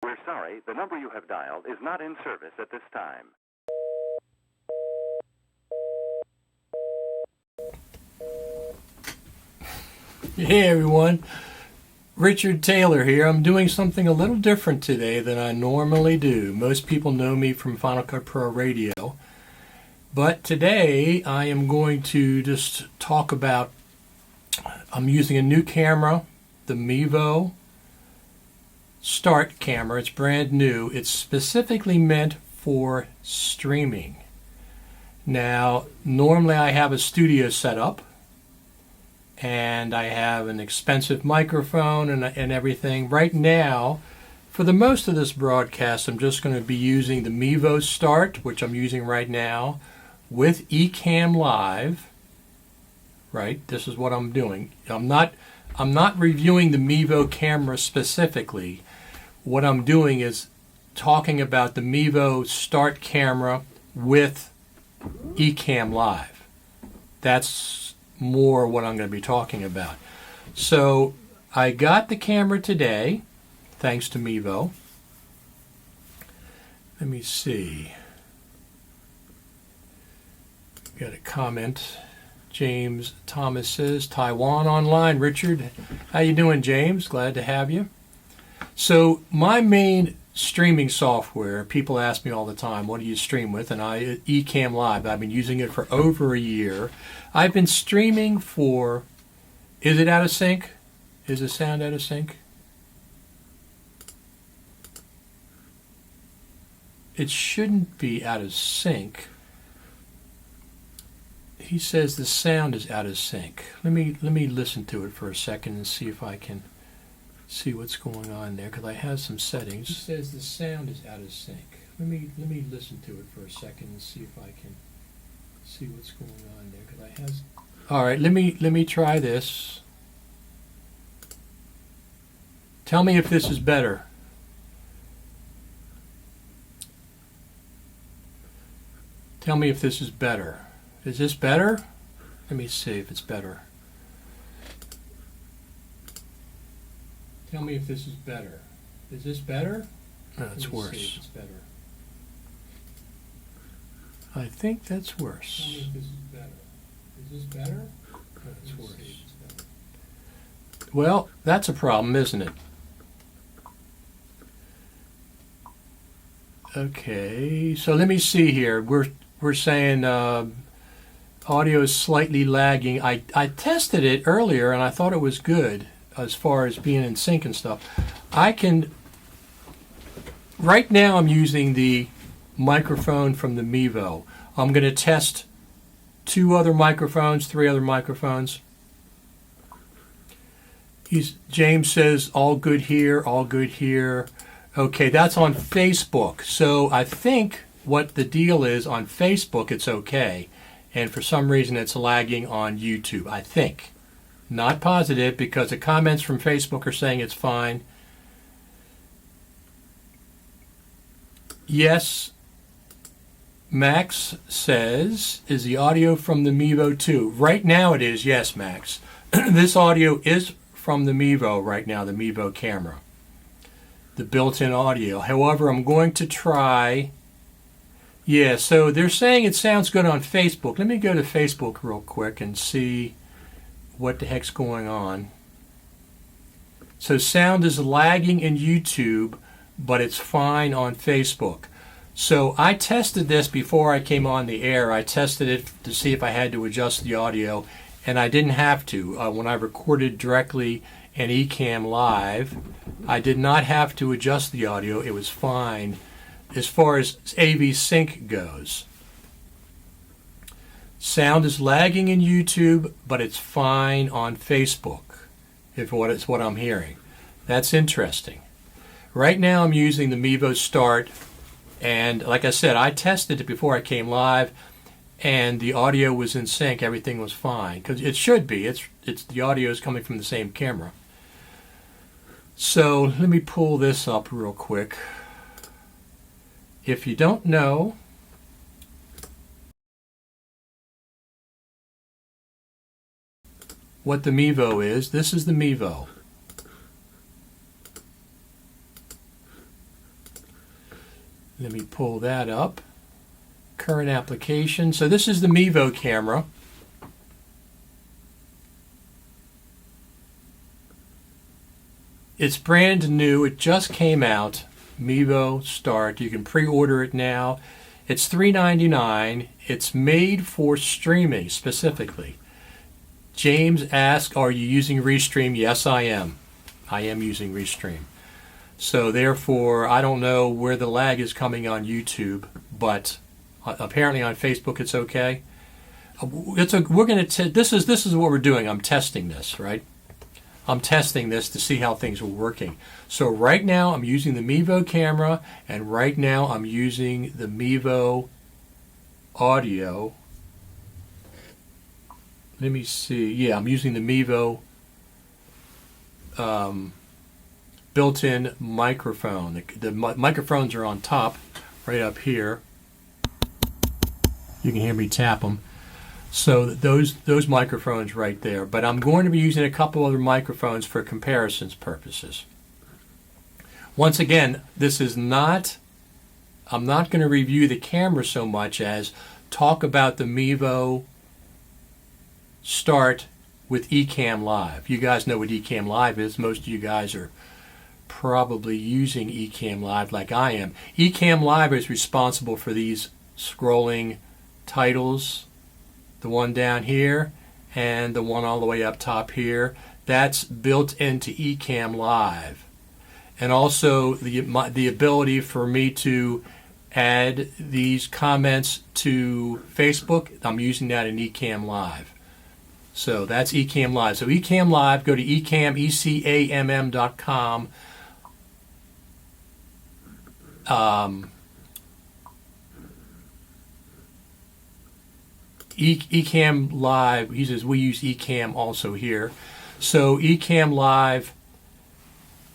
We're sorry, the number you have dialed is not in service at this time. Hey everyone, Richard Taylor here. I'm doing something a little different today than I normally do. Most people know me from Final Cut Pro Radio, but today I am going to just talk about, I'm using a new camera, the Mevo Start camera. It's brand new. It's specifically meant for streaming. Now, normally I have a studio set up, and I have an expensive microphone and everything. Right now, for the most of this broadcast, I'm just going to be using the Mevo Start, which I'm using right now, with Ecamm Live. Right, this is what I'm doing. I'm not reviewing the Mevo camera specifically. What I'm doing is talking about the Mevo Start camera with Ecamm Live. That's more what I'm going to be talking about. So I got the camera today, thanks to Mevo. Let me see. Got a comment. James Thomas says, Taiwan online. Richard, how you doing, James? Glad to have you. So my main streaming software, people ask me all the time, what do you stream with? And Ecamm Live. I've been using it for over a year. I've been streaming for, is it out of sync? Is the sound out of sync? It shouldn't be out of sync. He says the sound is out of sync. Let me listen to it for a second and see if I can see what's going on there, because I have some settings. He says the sound is out of sync. Let me listen to it for a second and see if I can see what's going on there, because I have. All right, let me try this. Tell me if this is better. Tell me if this is better. Is this better? Let me see if it's better. Tell me if this is better. Is this better? No, it's worse. See if it's better. I think that's worse. Tell me if this is better. Is this better? No, it's worse. See if it's better. Well, that's a problem, isn't it? Okay, so let me see here. We're saying audio is slightly lagging. I tested it earlier and I thought it was good as far as being in sync and stuff. Right now I'm using the microphone from the Mevo. I'm going to test 3 other microphones. James says all good here, all good here. Okay, that's on Facebook. So I think what the deal is on Facebook, it's okay. And for some reason it's lagging on YouTube, I think. Not positive, because the comments from Facebook are saying it's fine. Yes, Max says, is the audio from the Mevo 2? Right now it is, yes, Max. This audio is from the Mevo right now, the Mevo camera. The built-in audio. However, I'm going to try. Yeah, so they're saying it sounds good on Facebook. Let me go to Facebook real quick and see what the heck's going on. So sound is lagging in YouTube, but it's fine on Facebook. So I tested this before I came on the air. I tested it to see if I had to adjust the audio, and I didn't have to. When I recorded directly in Ecamm Live, I did not have to adjust the audio. It was fine as far as AV sync goes. Sound is lagging in YouTube, but it's fine on Facebook, if it's what I'm hearing. That's interesting. Right now I'm using the Mevo Start, and like I said, I tested it before I came live, and the audio was in sync. Everything was fine, because it should be. It's the audio is coming from the same camera. So let me pull this up real quick. If you don't know, what the Mevo is, this is the Mevo. Let me pull that up. Current application. So this is the Mevo camera. It's brand new. It just came out. Mevo Start. You can pre-order it now. It's $3.99. It's made for streaming specifically. James asked, are you using Restream? Yes, I am. I am using Restream. So therefore, I don't know where the lag is coming on YouTube, but apparently on Facebook it's okay. This is what we're doing. I'm testing this, right? I'm testing this to see how things are working. So right now I'm using the Mevo camera, and right now I'm using the Mevo audio. Let me see. Yeah, I'm using the Mevo built-in microphone. The microphones are on top, right up here. You can hear me tap them. So those microphones right there. But I'm going to be using a couple other microphones for comparisons purposes. Once again, this is not, I'm not going to review the camera so much as talk about the Mevo Start with Ecamm Live. You guys know what Ecamm Live is. Most of you guys are probably using Ecamm Live like I am. Ecamm Live is responsible for these scrolling titles, the one down here and the one all the way up top here. That's built into Ecamm Live. And also the ability for me to add these comments to Facebook, I'm using that in Ecamm Live. So that's Ecamm Live. So Ecamm Live, go to Ecamm, ECAMM.com. Ecamm Live, he says we use Ecamm also here. So Ecamm Live,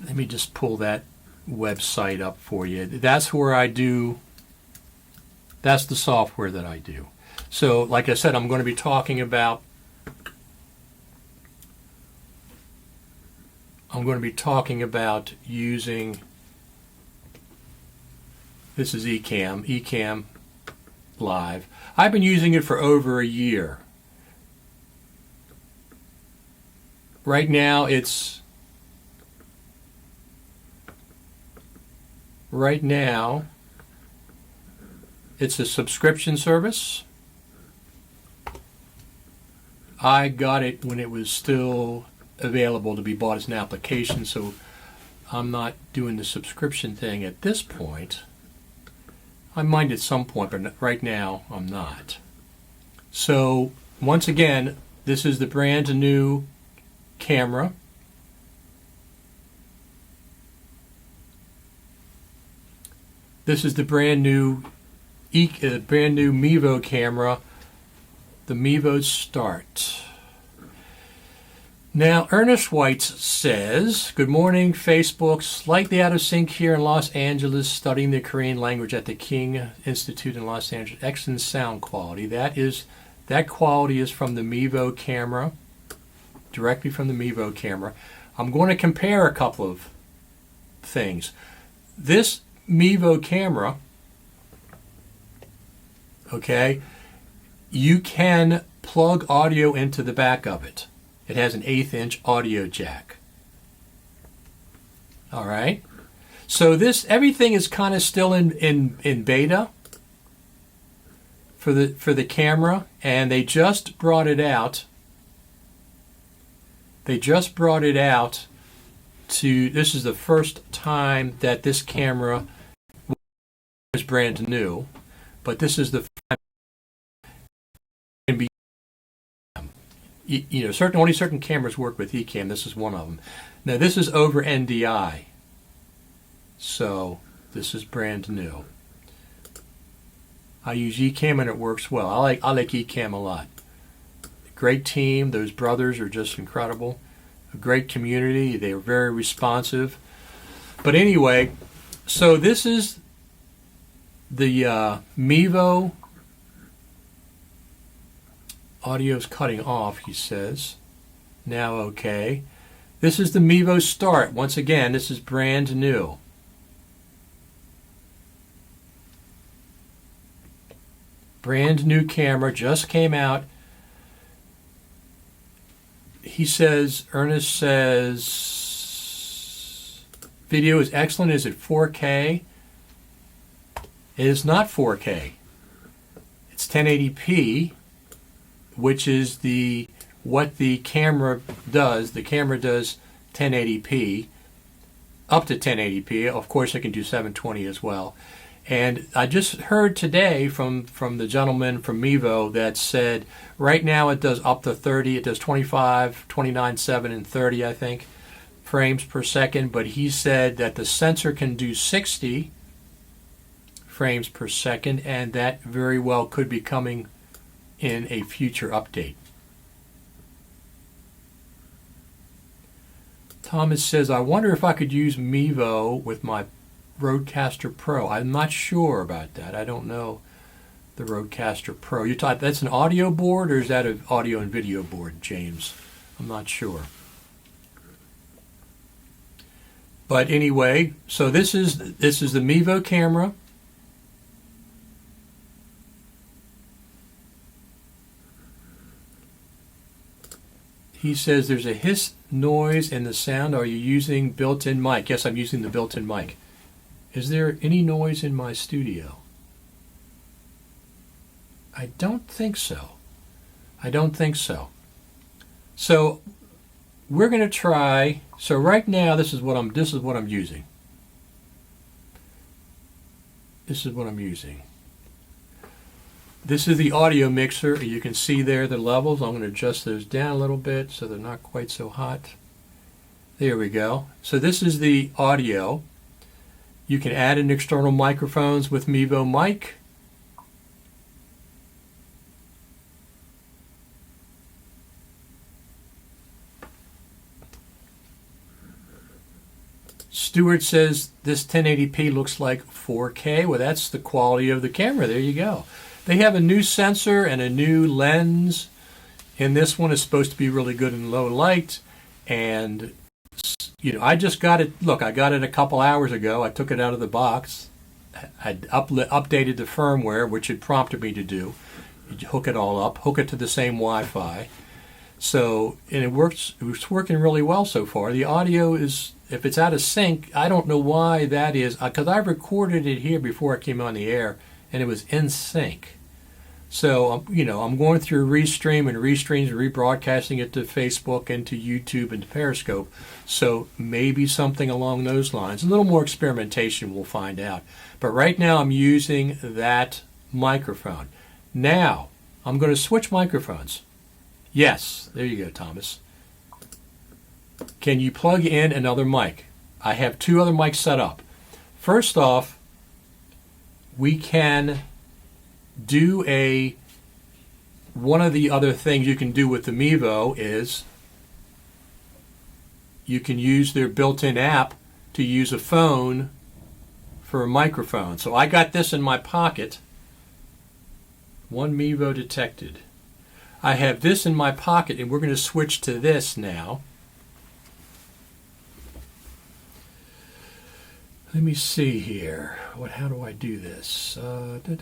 let me just pull that website up for you. That's where I do, that's the software that I do. So like I said, I'm going to be talking about using, this is Ecamm Live. I've been using it for over a year. Right now it's a subscription service. I got it when it was still available to be bought as an application, so I'm not doing the subscription thing at this point. I might at some point, but right now I'm not. So once again, this is the brand new camera. This is the brand new Mevo camera, the Mevo Start. Now, Ernest White says, good morning, Facebook. Slightly out of sync here in Los Angeles, studying the Korean language at the King Institute in Los Angeles. Excellent sound quality. That quality is from the Mevo camera, directly from the Mevo camera. I'm going to compare a couple of things. This Mevo camera, okay, you can plug audio into the back of it. It has an 1/8-inch audio jack. All right. So everything is kind of still in beta for the camera, and they just brought it out. This is the first time that this camera is brand new, but this is the only certain cameras work with Ecamm. This is one of them. Now this is over NDI, so this is brand new. I use Ecamm and it works well. I like Ecamm a lot. Great team. Those brothers are just incredible. A great community. They are very responsive. But anyway, so this is the Mevo. Audio's cutting off, he says. Now okay. This is the Mevo Start. Once again, this is brand new. Brand new camera, just came out. He says, Ernest says, video is excellent. Is it 4K? It is not 4K. It's 1080p, which is what the camera does. The camera does 1080p, up to 1080p. Of course, it can do 720 as well. And I just heard today from the gentleman from Mevo that said right now it does up to 30. It does 25, 29, 7, and 30, I think, frames per second. But he said that the sensor can do 60 frames per second, and that very well could be coming in a future update. Thomas says, I wonder if I could use Mevo with my Rodecaster Pro. I'm not sure about that. I don't know the Rodecaster Pro. You thought that's an audio board, or is that an audio and video board, James? I'm not sure. But anyway, so this is the Mevo camera. He says there's a hiss, noise, and the sound. Are you using built-in mic? Yes, I'm using the built-in mic. Is there any noise in my studio? I don't think so. I don't think so. So we're going to try. So right now, this is what I'm using. This is what I'm using. This is the audio mixer. You can see there the levels. I'm going to adjust those down a little bit so they're not quite so hot. There we go. So this is the audio. You can add in external microphones with Mevo mic. Stuart says this 1080p looks like 4K. Well, that's the quality of the camera. There you go. They have a new sensor and a new lens. And this one is supposed to be really good in low light. And you know, I just got it. Look, I got it a couple hours ago. I took it out of the box. I updated the firmware, which it prompted me to do. You hook it all up, hook it to the same Wi-Fi. So, and it works. It's working really well so far. The audio is, if it's out of sync, I don't know why that is, because I recorded it here before it came on the air, and it was in sync. So, you know, I'm going through Restream and Restreams and rebroadcasting it to Facebook and to YouTube and to Periscope. So maybe something along those lines. A little more experimentation, we'll find out. But right now I'm using that microphone. Now, I'm going to switch microphones. Yes, there you go, Thomas. Can you plug in another mic? I have two other mics set up. First off, we can do one of the other things you can do with the Mevo is you can use their built-in app to use a phone for a microphone. So I got this in my pocket. One Mevo detected. I have this in my pocket, and we're going to switch to this now. Let me see here. How do I do this? Edit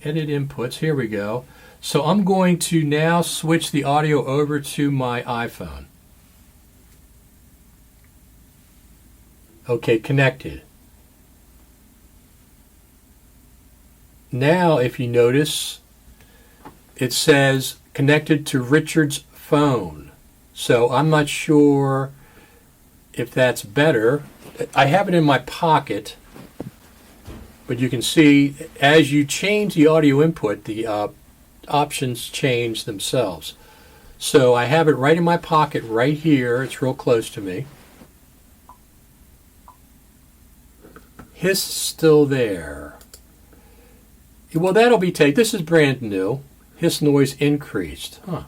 inputs. Here we go. So I'm going to now switch the audio over to my iPhone. Okay, connected. Now, if you notice, it says connected to Richard's phone. So I'm not sure if that's better. I have it in my pocket, but you can see as you change the audio input, the options change themselves. So I have it right in my pocket right here. It's real close to me. Hiss still there. Well, that'll be taken. This is brand new. Hiss noise increased. Huh.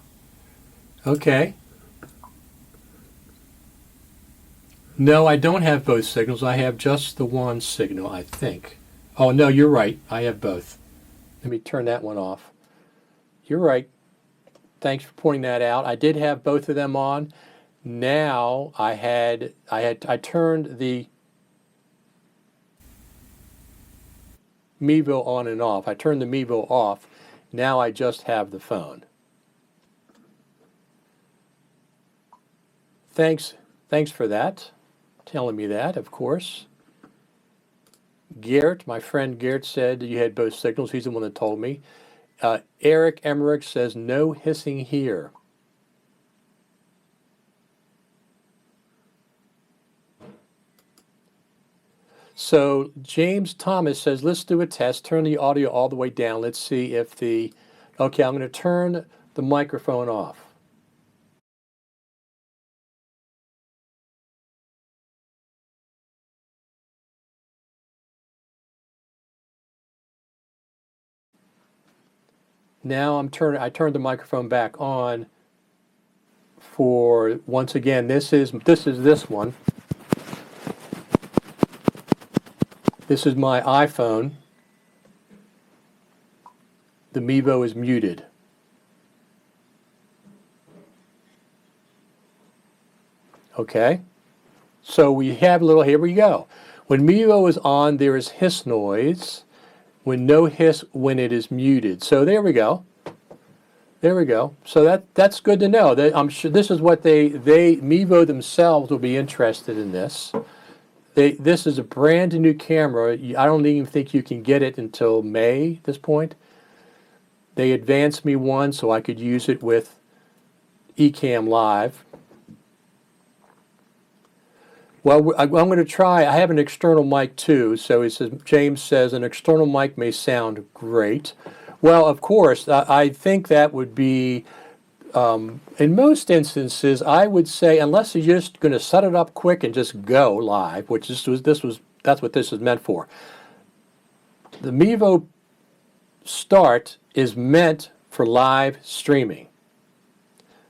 Okay. No, I don't have both signals. I have just the one signal, I think. Oh, no, you're right. I have both. Let me turn that one off. You're right. Thanks for pointing that out. I did have both of them on. Now I turned the Mevo on and off. I turned the Mevo off. Now I just have the phone. Thanks for that. Telling me that, of course. Gert, my friend Gert, said you had both signals. He's the one that told me. Eric Emmerich says no hissing here. So James Thomas says, let's do a test. Turn the audio all the way down. Let's see if the... Okay, I'm going to turn the microphone off. Now I turned the microphone back on for, once again, this is this one. This is my iPhone. The Mevo is muted. Okay. So we have a little, here we go. When Mevo is on, there is hiss noise. When no hiss, when it is muted. So there we go. There we go. So that's good to know. I'm sure this is what Mevo themselves will be interested in this. This is a brand new camera. I don't even think you can get it until May at this point. They advanced me one so I could use it with Ecamm Live. Well, I'm going to try. I have an external mic too. So James says an external mic may sound great. Well, of course, I think that would be, in most instances, I would say, unless you're just going to set it up quick and just go live, which that's what this is meant for. The Mevo Start is meant for live streaming.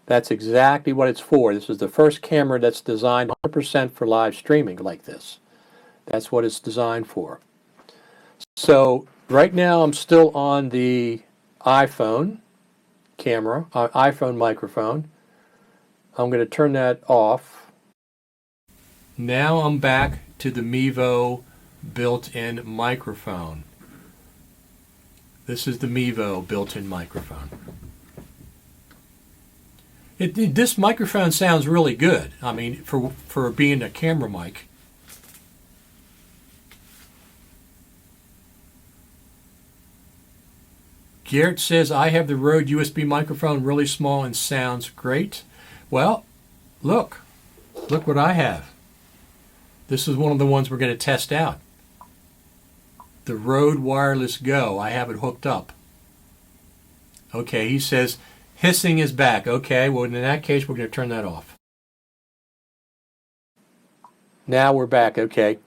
That's exactly what it's for. This is the first camera that's designed 100% for live streaming like this. That's what it's designed for. So right now I'm still on the iPhone camera, iPhone microphone. I'm going to turn that off. Now I'm back to the Mevo built-in microphone. This is the Mevo built-in microphone. This microphone sounds really good. I mean, for being a camera mic. Garrett says, I have the Rode USB microphone, really small and sounds great. Well, look what I have. This is one of the ones we're going to test out. The Rode Wireless Go. I have it hooked up. Okay, he says, hissing is back. Okay, well in that case we're going to turn that off. Now we're back. Okay.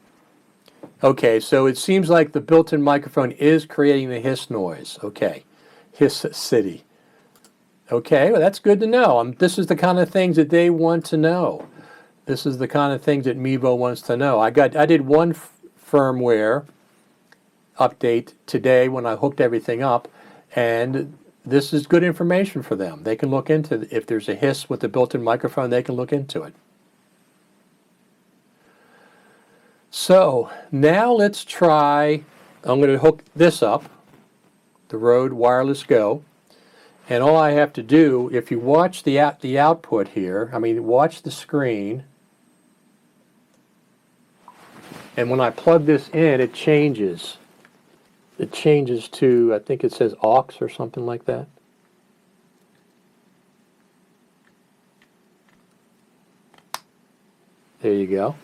Okay, so it seems like the built-in microphone is creating the hiss noise. Okay. Hiss City. Okay, well that's good to know. This is the kind of things that they want to know. This is the kind of things that Mevo wants to know. I did one firmware update today when I hooked everything up, and this is good information for them. They can look into if there's a hiss with the built-in microphone, they can look into it. So now let's try, I'm going to hook this up, the Rode Wireless Go, and all I have to do, if you watch the output here, watch the screen, and when I plug this in, it changes. It changes to, I think it says aux or something like that. There you go.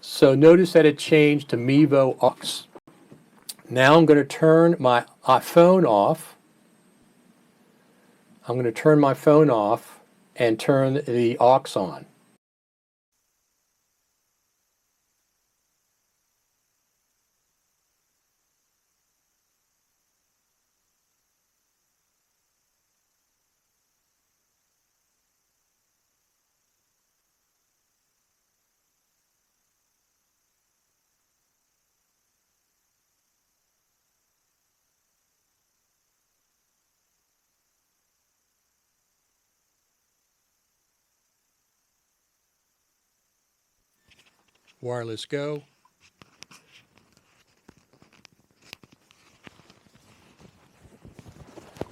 So notice that it changed to Mevo aux. Now I'm going to turn my phone off. I'm going to turn my phone off and turn the aux on. Wireless Go.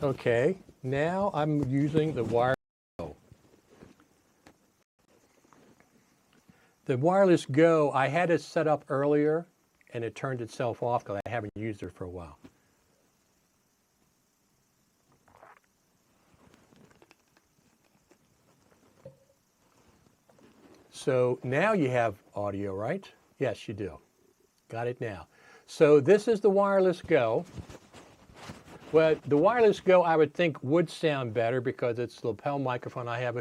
Okay, now I'm using the Wireless Go. The Wireless Go, I had it set up earlier and it turned itself off because I haven't used it for a while. So now you have audio, right? Yes, you do. Got it now. So this is the Wireless Go. Well, the Wireless Go I would think would sound better because it's the lapel microphone. I have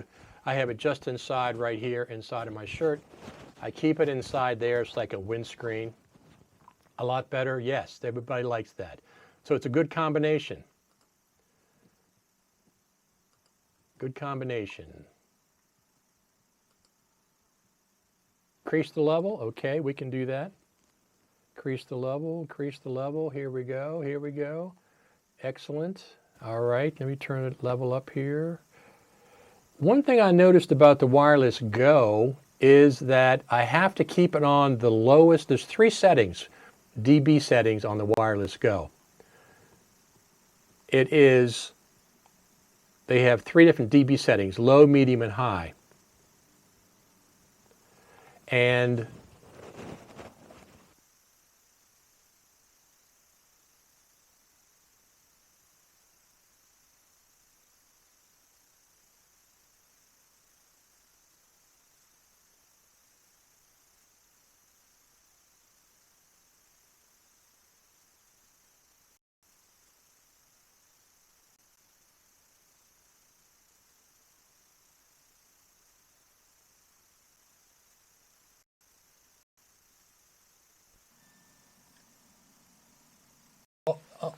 it just inside right here, inside of my shirt. I keep it inside there. It's like a windscreen. A lot better? Yes, everybody likes that. So it's a good combination. Good combination. Increase the level. Okay, we can do that. Increase the level, increase the level. Here we go, here we go. Excellent. All right, let me turn the level up here. One thing I noticed about the Wireless Go is that I have to keep it on the lowest. There's 3 settings, dB settings on the Wireless Go. They have 3 different dB settings, low, medium, and high. And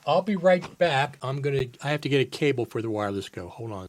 I'll be right back. I have to get a cable for the Wireless Go. Hold on.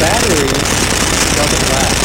Battery doesn't last.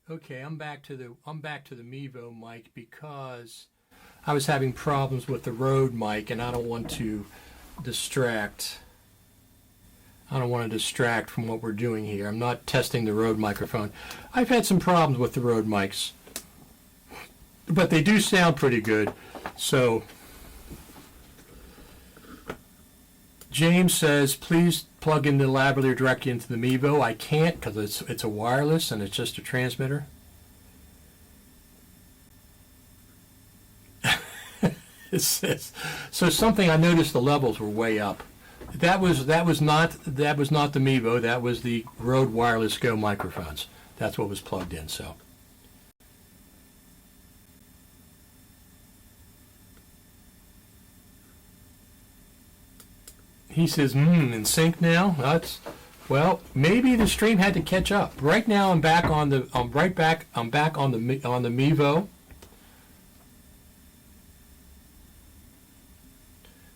Okay, I'm back to the Mevo mic because I was having problems with the Rode mic and I don't want to distract. I don't want to distract from what we're doing here. I'm not testing the Rode microphone. I've had some problems with the Rode mics, but they do sound pretty good. So James says, please plug in the lavalier directly into the Mevo. I can't because it's a wireless and it's just a transmitter. It says, so something I noticed the levels were way up. That was not the Mevo. That was the Rode Wireless Go microphones. That's what was plugged in. So. He says, in sync now. Well, maybe the stream had to catch up. Right now, I'm back on the Mevo.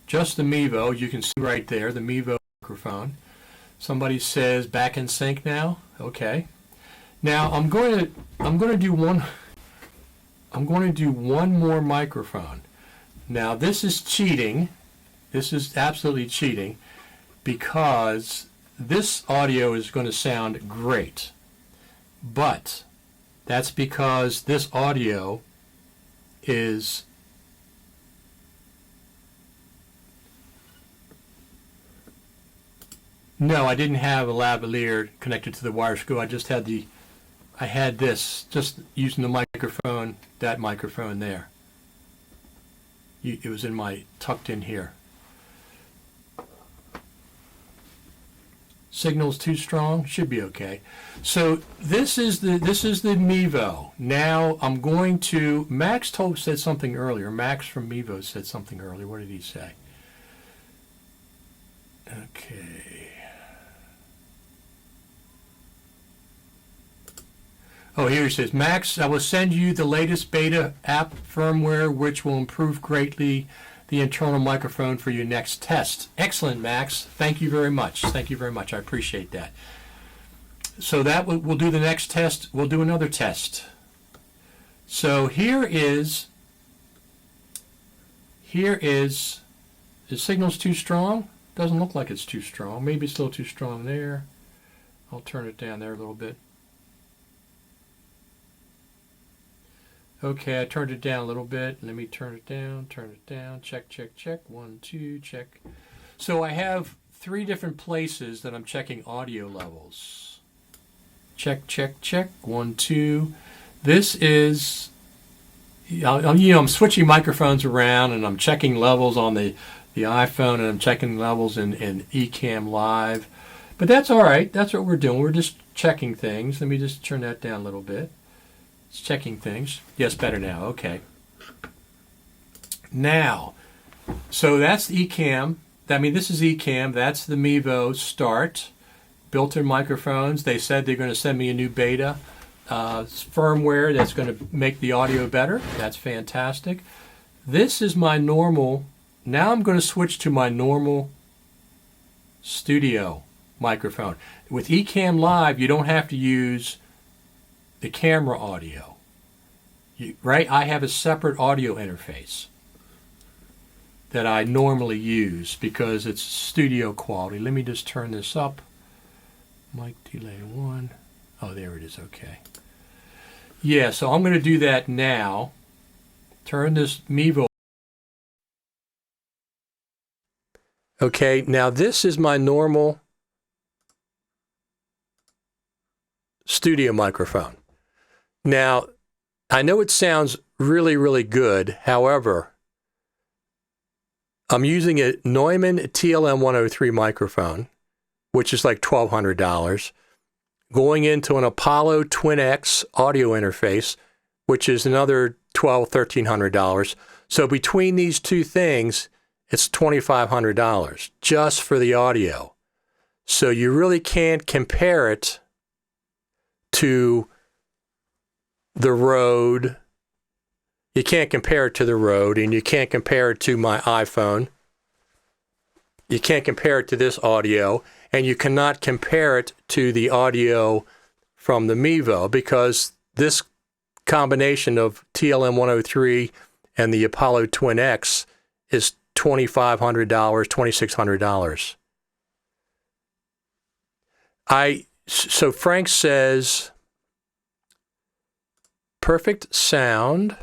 Just the Mevo. You can see right there the Mevo microphone. Somebody says back in sync now. Okay. Now I'm going to do one more microphone. Now this is cheating. This is absolutely cheating because this audio is going to sound great. But that's because this audio is no, I didn't have a lavalier connected to the wireless go. I had this just using the microphone, that microphone there. It was tucked in here. Signal's too strong, should be okay. So this is the Mevo. Now I'm going to, Max said something earlier. Max from Mevo said something earlier. What did he say? Okay. Oh, here he says, Max, I will send you the latest beta app firmware, which will improve greatly the internal microphone for your next test. Excellent, Max. Thank you very much. Thank you very much. I appreciate that. So that we'll do the next test. We'll do another test. So here is, the signal's too strong? Doesn't look like it's too strong. Maybe it's still too strong there. I'll turn it down there a little bit. Okay, I turned it down a little bit. Let me turn it down, check, check, check. 1, 2, check. So I have 3 different places that I'm checking audio levels. Check, check, check. 1, 2. This is, I'm switching microphones around and I'm checking levels on the iPhone and I'm checking levels in Ecamm Live. But that's all right. That's what we're doing. We're just checking things. Let me just turn that down a little bit. It's checking things. Yes, better now. Okay. Now, so that's Ecamm. This is Ecamm. That's the Mevo Start. Built-in microphones. They said they're going to send me a new beta firmware that's going to make the audio better. That's fantastic. This is my normal. Now I'm going to switch to my normal studio microphone. With Ecamm Live, you don't have to use the camera audio, right? I have a separate audio interface that I normally use because it's studio quality. Let me just turn this up. Mic delay 1. Oh, there it is. Okay. Yeah, so I'm going to do that now. Turn this Mevo. Okay, now this is my normal studio microphone. Now, I know it sounds really, really good. However, I'm using a Neumann TLM 103 microphone, which is like $1,200, going into an Apollo Twin X audio interface, which is another $1,200–$1,300. So between these two things, it's $2,500 just for the audio. So you really can't compare it to the Rode. You can't compare it to the Rode, and you can't compare it to my iPhone. You can't compare it to this audio, and you cannot compare it to the audio from the Mevo because this combination of TLM 103 and the Apollo Twin X is $2,500, $2,600. So Frank says, perfect sound,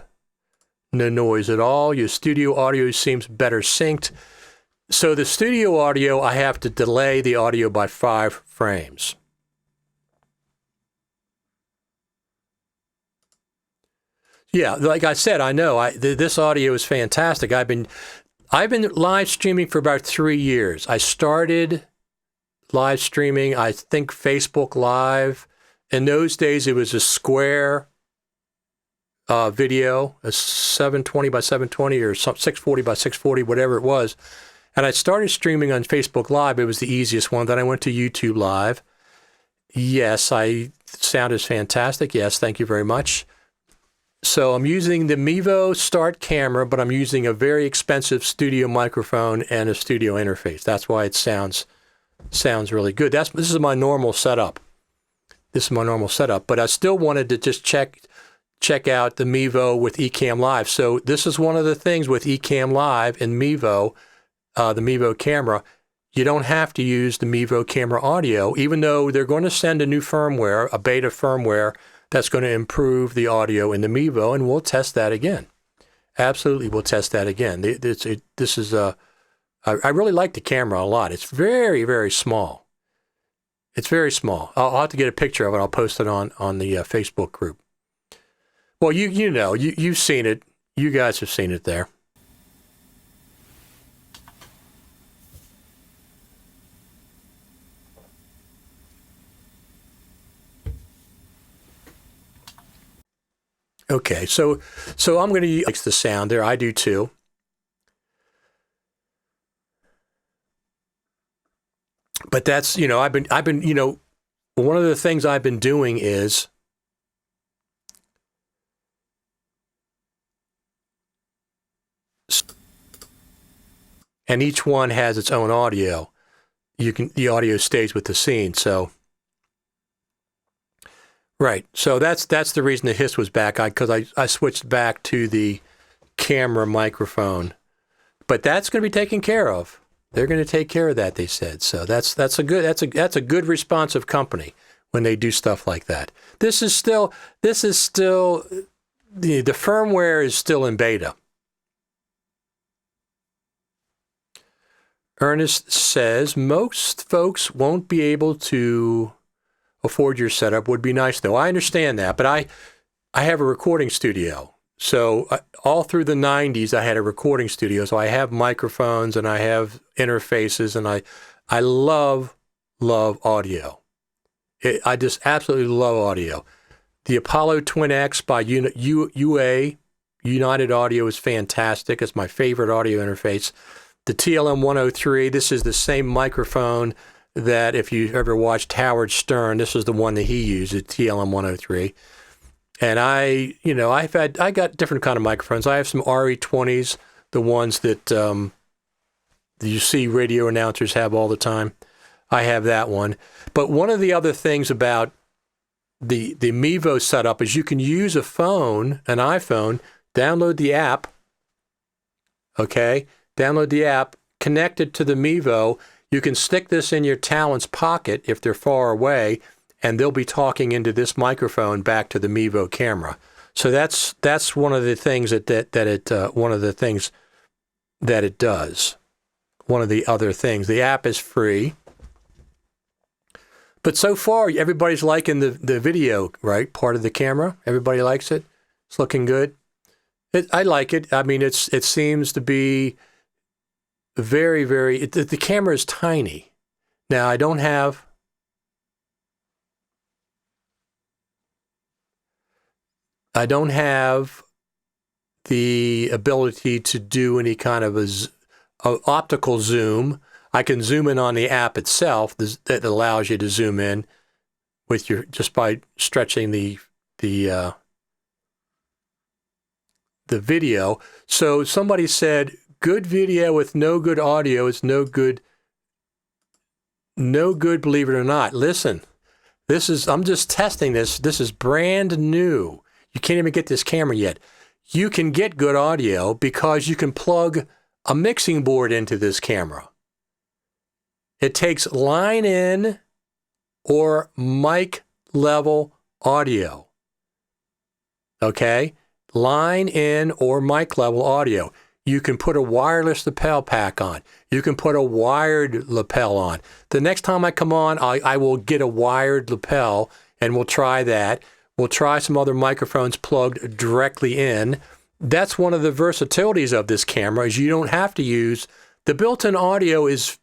no noise at all. Your studio audio seems better synced. So the studio audio, I have to delay the audio by 5 frames. Yeah, like I said, I know this audio is fantastic. I've been live streaming for about 3 years. I started live streaming, I think Facebook Live. In those days, it was a square video, a 720 by 720 or 640 by 640, whatever it was. And I started streaming on Facebook Live. It was the easiest one. Then I went to YouTube Live. Yes, sound is fantastic. Yes, thank you very much. So I'm using the Mevo Start camera, but I'm using a very expensive studio microphone and a studio interface. That's why it sounds really good. This is my normal setup. But I still wanted to just check out the Mevo with Ecamm Live. So this is one of the things with Ecamm Live and Mevo, the Mevo camera. You don't have to use the Mevo camera audio, even though they're going to send a new firmware, a beta firmware, that's going to improve the audio in the Mevo, and we'll test that again. Absolutely, we'll test that again. I really like the camera a lot. It's very, very small. It's very small. I'll have to get a picture of it. I'll post it on the Facebook group. Well, you've seen it. You guys have seen it there. Okay, so I'm going to use the sound there. I do too. But that's, I've been, one of the things I've been doing is and each one has its own audio. The audio stays with the scene. So, right. So that's the reason the hiss was back. Because I switched back to the camera microphone, but that's going to be taken care of. They're going to take care of that, they said. So that's a good responsive company when they do stuff like that. This is still the firmware is still in beta. Ernest says most folks won't be able to afford your setup. Would be nice though. I understand that, but I have a recording studio. So all through the 90s, I had a recording studio. So I have microphones and I have interfaces, and I love audio. I just absolutely love audio. The Apollo Twin X by UA, United Audio, is fantastic. It's my favorite audio interface. The TLM 103, this is the same microphone that if you ever watched Howard Stern, this is the one that he used, the TLM 103. And I got different kind of microphones. I have some RE20s, the ones that you see radio announcers have all the time. I have that one. But one of the other things about the Mevo setup is you can use an iPhone, download the app, okay? Download the app, connect it to the Mevo. You can stick this in your talent's pocket if they're far away, and they'll be talking into this microphone back to the Mevo camera. So that's one of the things that it does. One of the other things. The app is free. But so far, everybody's liking the video, right? Part of the camera. Everybody likes it. It's looking good. I like it. I mean, it seems to be very, very... the camera is tiny. Now, I don't have the ability to do any kind of a optical zoom. I can zoom in on the app itself that allows you to zoom in with just by stretching the video. So somebody said good video with no good audio is no good, believe it or not. Listen, I'm just testing this. This is brand new. You can't even get this camera yet. You can get good audio because you can plug a mixing board into this camera. It takes line in or mic level audio. Okay? Line in or mic level audio. You can put a wireless lapel pack on. You can put a wired lapel on. The next time I come on, I will get a wired lapel, and we'll try that. We'll try some other microphones plugged directly in. That's one of the versatilities of this camera, is you don't have to use, the built-in audio it's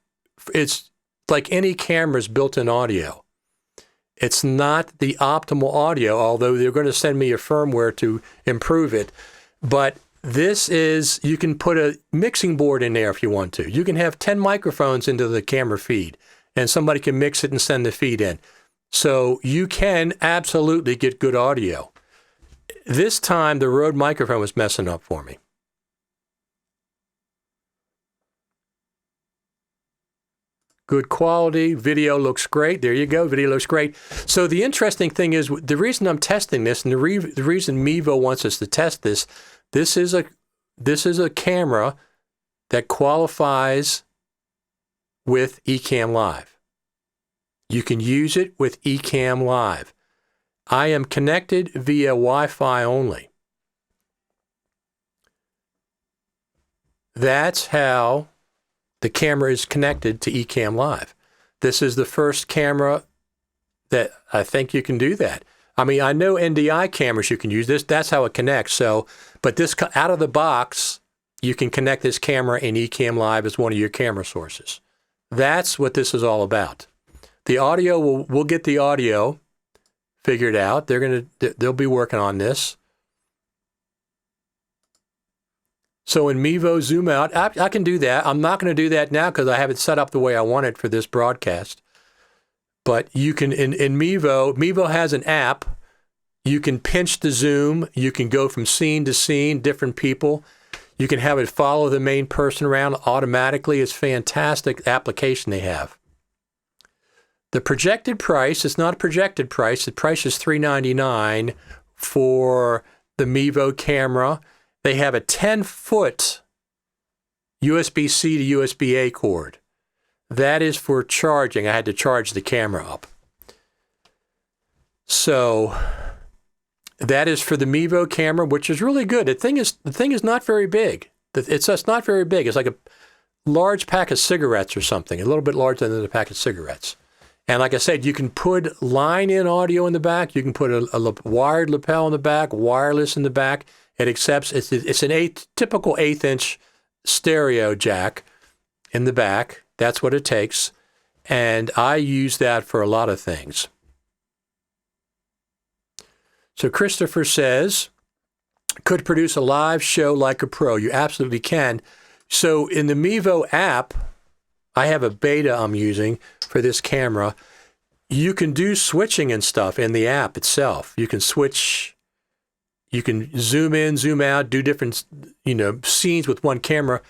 like any camera's built-in audio. It's not the optimal audio, although they're going to send me a firmware to improve it. But this is, you can put a mixing board in there if you want to. You can have 10 microphones into the camera feed, and somebody can mix it and send the feed in. So you can absolutely get good audio. This time, the Rode microphone was messing up for me. Good quality. Video looks great. There you go. Video looks great. So the interesting thing is, the reason I'm testing this, and the reason Mevo wants us to test this, this is a camera that qualifies with Ecamm Live. You can use it with Ecamm Live. I am connected via Wi-Fi only. That's how the camera is connected to Ecamm Live. This is the first camera that I think you can do that. I mean, I know NDI cameras you can use this. That's how it connects. So, but this out of the box, you can connect this camera in Ecamm Live as one of your camera sources. That's what this is all about. The audio, we'll get the audio figured out. They'll be working on this. So in Mevo zoom out, I can do that. I'm not going to do that now because I have it set up the way I want it for this broadcast. But you can, in Mevo has an app. You can pinch the zoom. You can go from scene to scene, different people. You can have it follow the main person around automatically. It's a fantastic application they have. The projected price is not a projected price. The price is $399 for the Mevo camera. They have a 10-foot USB-C to USB-A cord. That is for charging. I had to charge the camera up. So that is for the Mevo camera, which is really good. The thing is not very big. It's just not very big. It's like a large pack of cigarettes or something, a little bit larger than a pack of cigarettes. And like I said, you can put line-in audio in the back. You can put a wired lapel in the back, wireless in the back. It accepts, it's an typical 1/8-inch stereo jack in the back. That's what it takes. And I use that for a lot of things. So Christopher says, could produce a live show like a pro. You absolutely can. So in the Mevo app, I have a beta I'm using for this camera. You can do switching and stuff in the app itself. You can switch, you can zoom in, zoom out, do different, scenes with one camera.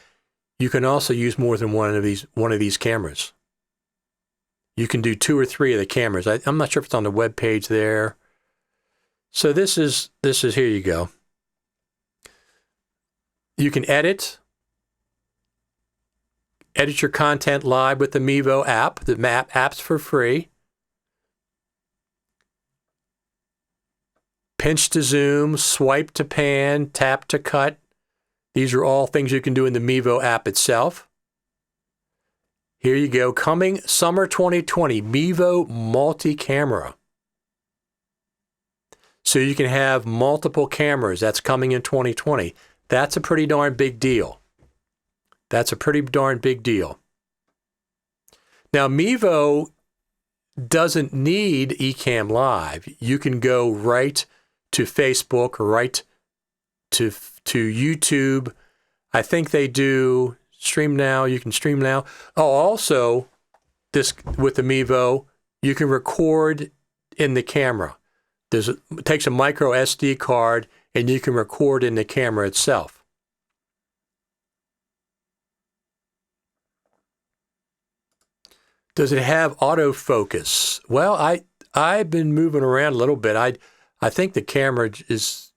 You can also use more than one of these cameras. You can do 2 or 3 of the cameras. I'm not sure if it's on the web page there. So this is here you go. You can edit your content live with the Mevo app. The app's for free. Pinch to zoom, swipe to pan, tap to cut. These are all things you can do in the Mevo app itself. Here you go. Coming summer 2020, Mevo multi-camera. So you can have multiple cameras. That's coming in 2020. That's a pretty darn big deal. That's a pretty darn big deal. Now, Mevo doesn't need Ecamm Live. You can go right to Facebook or right to YouTube. I think they do stream now. You can stream now. Oh, also, this with the Mevo, you can record in the camera. It takes a micro SD card, and you can record in the camera itself. Does it have autofocus? Well, I've been moving around a little bit. I think the camera is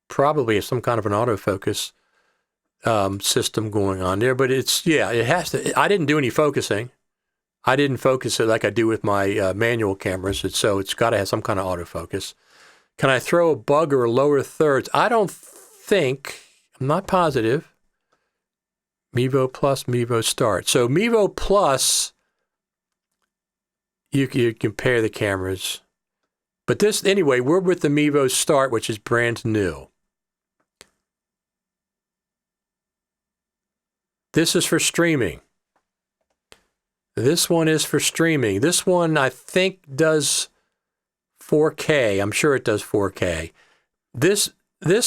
probably some kind of an autofocus system going on there, but it has to. I didn't do any focusing. I didn't focus it like I do with my manual cameras, so it's got to have some kind of autofocus. Can I throw a bug or lower thirds? I don't think, I'm not positive. Mevo Plus, Mevo Start. So Mevo Plus, you compare the cameras. But this, anyway, we're with the Mevo Start, which is brand new. This is for streaming. This one is for streaming. This one, I think, does 4K. I'm sure it does 4K. This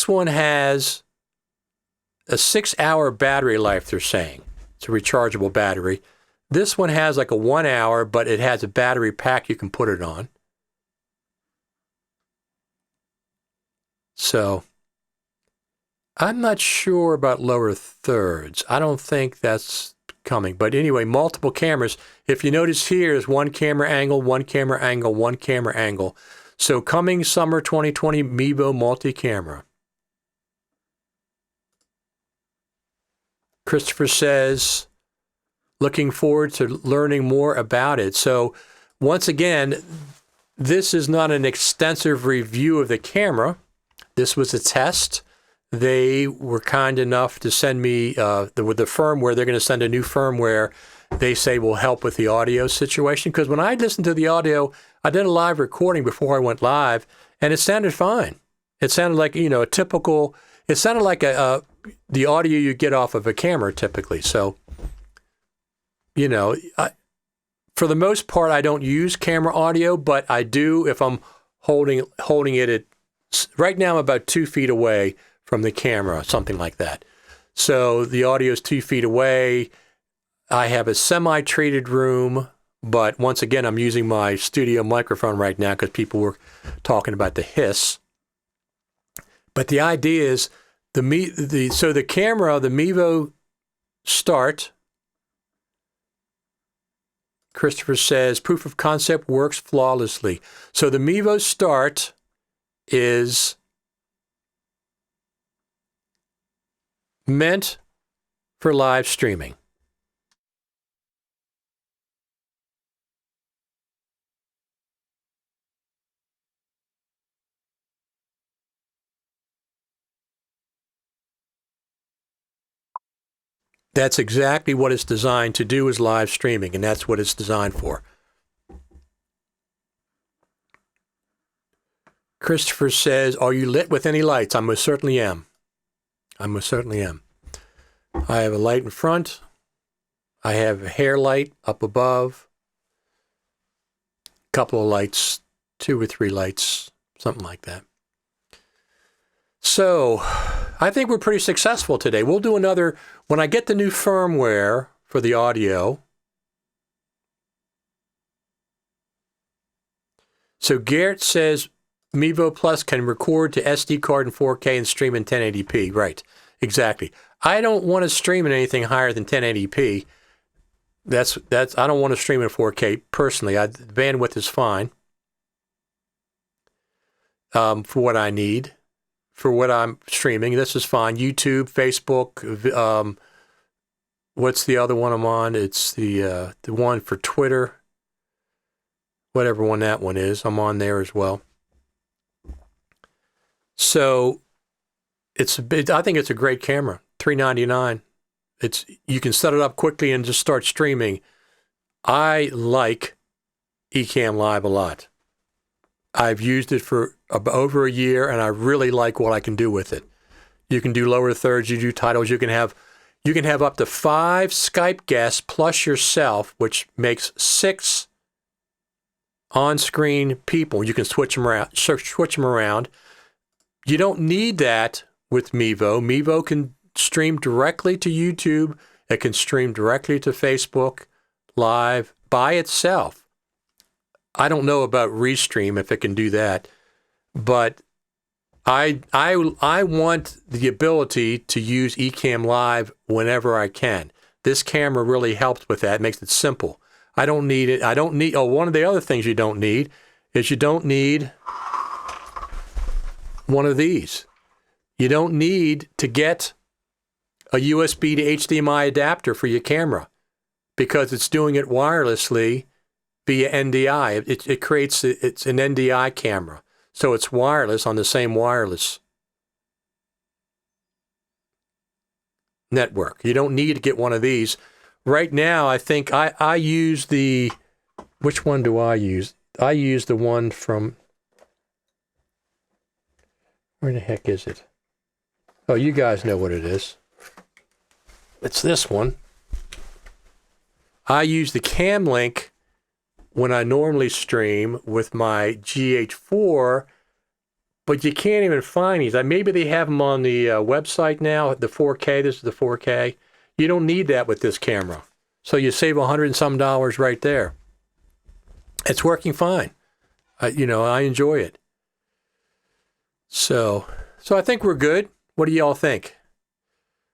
one has a 6-hour battery life, they're saying. It's a rechargeable battery. This one has like a 1 hour, but it has a battery pack you can put it on. So I'm not sure about lower thirds. I don't think that's coming. But anyway, multiple cameras. If you notice here is one camera angle, one camera angle, one camera angle. So coming summer 2020 Mevo multi-camera. Christopher says, looking forward to learning more about it. So once again, this is not an extensive review of the camera. This was a test. They were kind enough to send me with the firmware. They're going to send a new firmware they say will help with the audio situation. Because when I listened to the audio, I did a live recording before I went live, and it sounded fine. It sounded like, a typical, it sounded like the audio you get off of a camera typically. So, for the most part, I don't use camera audio, but I do if I'm holding it at, right now I'm about 2 feet away from the camera, something like that. So the audio is 2 feet away. I have a semi-treated room, but once again, I'm using my studio microphone right now because people were talking about the hiss. But the idea is the camera, the Mevo Start, Christopher says, proof of concept works flawlessly. So the Mevo Start is meant for live streaming. That's exactly what it's designed to do, is live streaming, and that's what it's designed for. Christopher says, are you lit with any lights? I most certainly am. I most certainly am. I have a light in front. I have a hair light up above. A couple of lights, 2 or 3 lights, something like that. So I think we're pretty successful today. We'll do another, when I get the new firmware for the audio. So Garrett says Mevo Plus can record to SD card in 4K and stream in 1080p. Right, exactly. I don't want to stream in anything higher than 1080p. That's I don't want to stream in 4K personally. The bandwidth is fine for what I need. For what I'm streaming, this is fine. YouTube, Facebook, what's the other one I'm on? It's the one for Twitter, whatever one that one is. I'm on there as well. So I think it's a great camera. $399. You can set it up quickly and just start streaming. I like Ecamm Live a lot. I've used it for over a year, and I really like what I can do with it. You can do lower thirds, you do titles, you can have up to 5 Skype guests plus yourself, which makes 6 on-screen people. You can switch them around. You don't need that with Mevo. Mevo can stream directly to YouTube. It can stream directly to Facebook Live by itself. I don't know about Restream if it can do that, but I want the ability to use Ecamm Live whenever I can. This camera really helps with that. It makes it simple. I don't need it. One of the other things you don't need is you don't need one of these. You don't need to get a USB to HDMI adapter for your camera because it's doing it wirelessly via NDI. It's an NDI camera. So it's wireless on the same wireless. network. You don't need to get one of these. Right now, I think I use the, which one do I use? I use the one from, where the heck is it? Oh, you guys know what it is. It's this one. I use the Cam link when I normally stream with my GH4, but you can't even find these. Maybe they have them on the website now, the 4K. This is the 4K. You don't need that with this camera. So you save $100 and some right there. It's working fine. I enjoy it. So I think we're good. What do y'all think?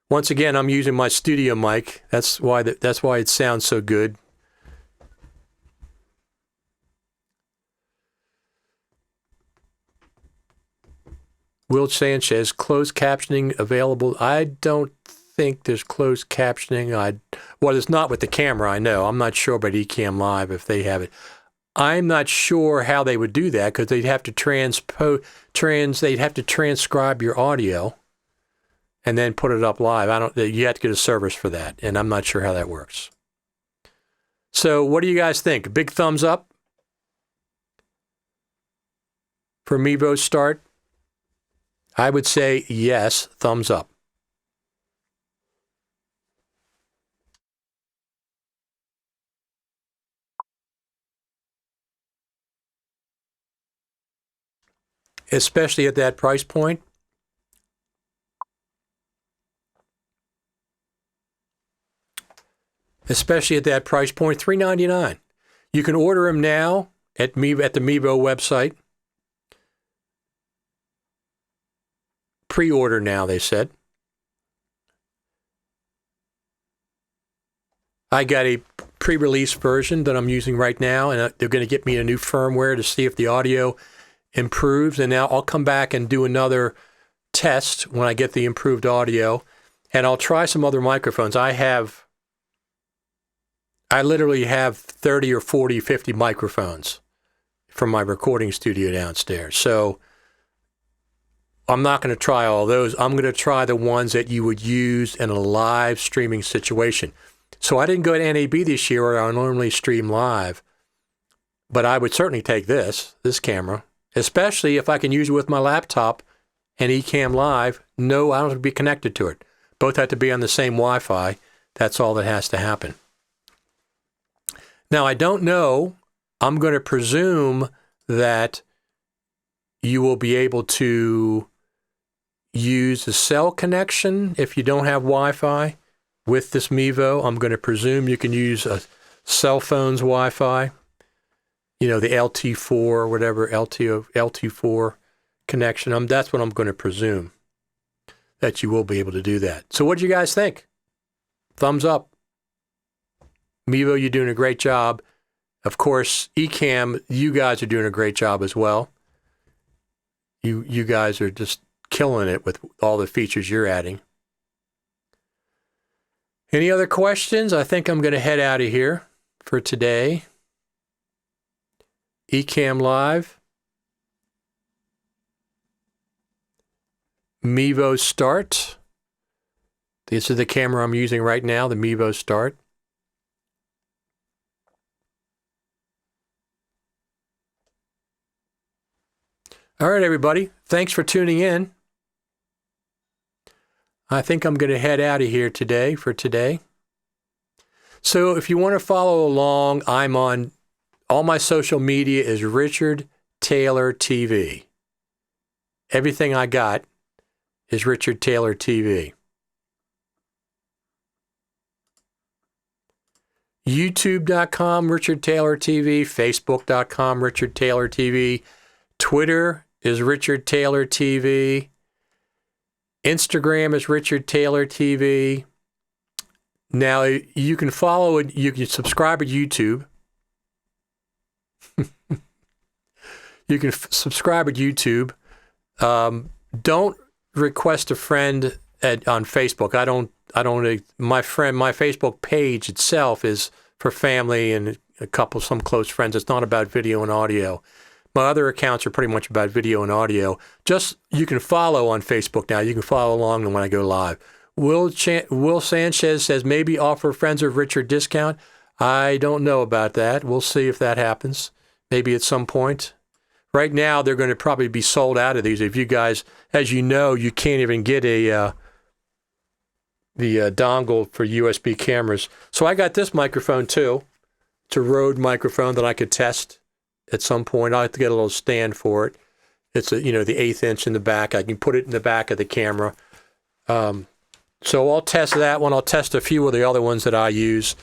Once again, I'm using my studio mic. That's why it sounds so good. Will Sanchez, closed captioning available. I don't think there's closed captioning. Well, it's not with the camera, I know. I'm not sure about Ecamm Live if they have it. I'm not sure how they would do that because they'd have to they'd have to transcribe your audio and then put it up live. You have to get a service for that, and I'm not sure how that works. So what do you guys think? A big thumbs up for Mevo start? I would say yes, thumbs up. Especially at that price point. Especially at that price point, $399. You can order them now at the Mevo website. Pre-order now, they said. I got a pre-release version that I'm using right now, and they're going to get me a new firmware to see if the audio improves. And now I'll come back and do another test when I get the improved audio, and I'll try some other microphones. I literally have 30 or 40, 50 microphones from my recording studio downstairs. So I'm not going to try all those. I'm going to try the ones that you would use in a live streaming situation. So I didn't go to NAB this year where I normally stream live, but I would certainly take this camera, especially if I can use it with my laptop and Ecamm Live. No, I don't have to be connected to it. Both have to be on the same Wi-Fi. That's all that has to happen. Now, I don't know. I'm going to presume that you will be able to use the cell connection if you don't have Wi-Fi with this Mevo. I'm going to presume you can use a cell phone's Wi-Fi, the LT4 or whatever, LT4 connection. That's what I'm going to presume, that you will be able to do that. So what do you guys think? Thumbs up. Mevo, you're doing a great job. Of course, Ecamm, you guys are doing a great job as well. You guys are just killing it with all the features you're adding. Any other questions? I think I'm going to head out of here for today. Ecamm Live. Mevo Start. This is the camera I'm using right now, the Mevo Start. All right, everybody. Thanks for tuning in. I think I'm going to head out of here today for today. So if you want to follow along, I'm on all my social media is Richard Taylor TV. Everything I got is Richard Taylor TV. YouTube.com, Richard Taylor TV. Facebook.com, Richard Taylor TV. Twitter is Richard Taylor TV. Instagram is Richard Taylor TV. Now, you can follow it. You can subscribe to YouTube. You can subscribe to YouTube. Don't request a friend on Facebook. I don't. My Facebook page itself is for family and some close friends. It's not about video and audio. My other accounts are pretty much about video and audio. You can follow on Facebook now. You can follow along when I go live. Will Sanchez says maybe offer friends of Richard discount. I don't know about that. We'll see if that happens. Maybe at some point. Right now, they're going to probably be sold out of these. If you guys, as you know, you can't even get the dongle for USB cameras. So I got this microphone too. It's a Rode microphone that I could test at some point. I'll have to get a little stand for it. It's the 1/8 inch in the back. I can put it in the back of the camera. So I'll test that one. I'll test a few of the other ones that I use.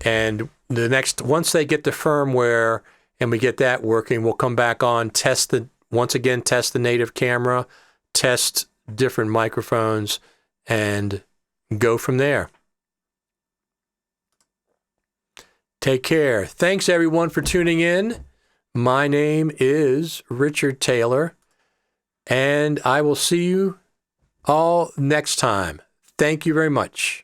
And once they get the firmware and we get that working, we'll come back on, test the native camera, test different microphones, and go from there. Take care. Thanks, everyone, for tuning in. My name is Richard Taylor, and I will see you all next time. Thank you very much.